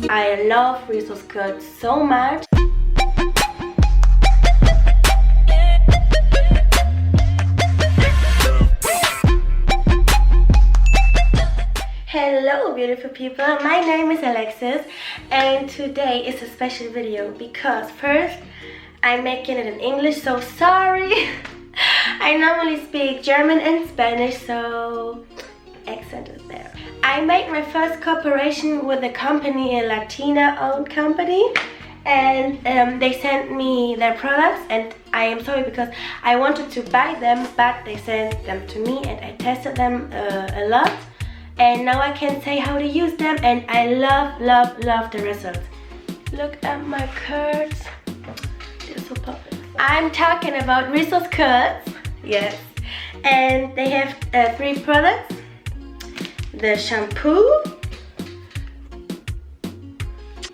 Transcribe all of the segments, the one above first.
I love Rizos Curls so much. Hello beautiful people, my name is Alexis and today is a special video because first I'm making it in English, so sorry. I normally speak German and Spanish, so accent is there. I made my first cooperation with a company, a Latina owned company, and they sent me their products, and I am sorry because I wanted to buy them, but they sent them to me and I tested them a lot. And now I can say how to use them, and I love the results. Look at my curls. They're so popping. I'm talking about Rizos Curls. Yes. And they have 3 products. The shampoo.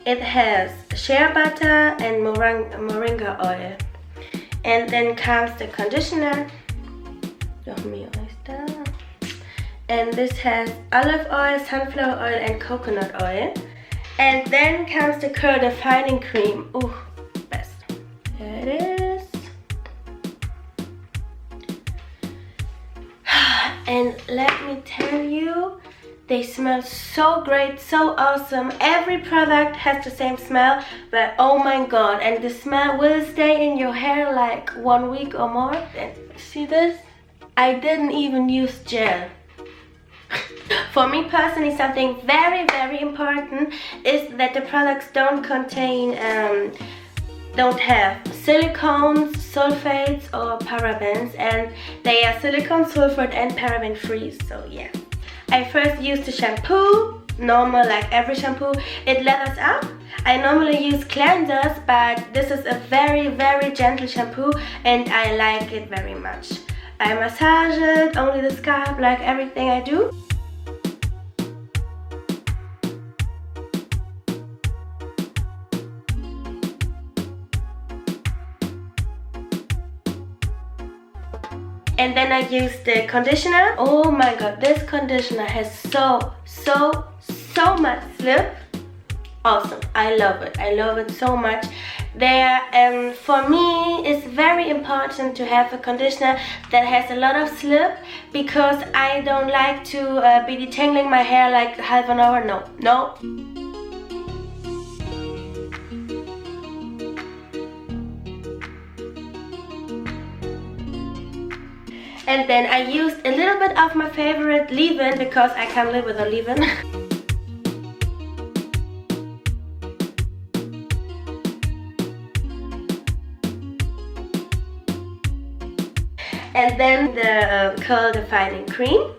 It has shea butter and moringa oil. And then comes the conditioner. And this has olive oil, sunflower oil and coconut oil. And then comes the curl defining cream. Ooh, best. There it is. And let me tell you, they smell so great, so awesome. Every product has the same smell, but oh my god, and the smell will stay in your hair like 1 week or more. And see this? I didn't even use gel. For me personally, something very important is that the products don't contain, don't have silicones, sulfates or parabens, and they are silicone, sulfate and paraben free, so yeah. I first used the shampoo, normal like every shampoo, it lathers up. I normally use cleansers, but this is a very gentle shampoo and I like it very much. I massage it, only the scalp, like everything I do. And then I use the conditioner. Oh my god, this conditioner has so much slip. Awesome, I love it so much. For me, it's very important to have a conditioner that has a lot of slip, because I don't like to be detangling my hair like half an hour. No. And then I used a little bit of my favorite leave-in, because I can't live without leave-in. And then the curl defining cream.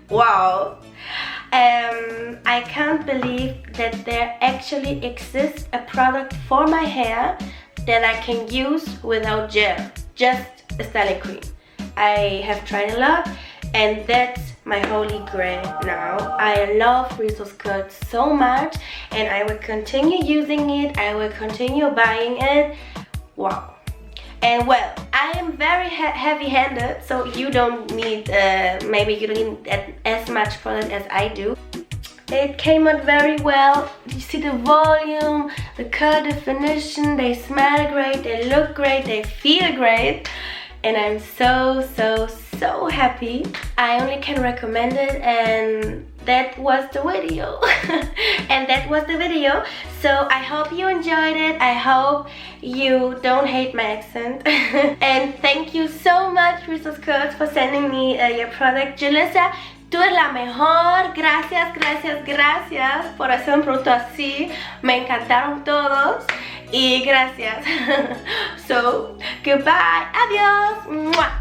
Wow. I can't believe that there actually exists a product for my hair that I can use without gel, just a styling cream. I have tried a lot and that's my holy grail now. I love Rizos Curls so much and I will continue using it, I will continue buying it. Wow. And well, I am very heavy-handed, so you don't need, maybe you don't need as much product as I do. It came out very well. You see the volume, the color definition, they smell great, they look great, they feel great. And I'm so happy. I only can recommend it, and that was the video. And that was the video. So I hope you enjoyed it. I hope you don't hate my accent. And thank you so much, Rizos Curls, for sending me your product. Julissa, tú eres la mejor. Gracias, gracias, gracias por hacer un producto así. Me encantaron todos. Y gracias. So, goodbye. Adiós. Mwah.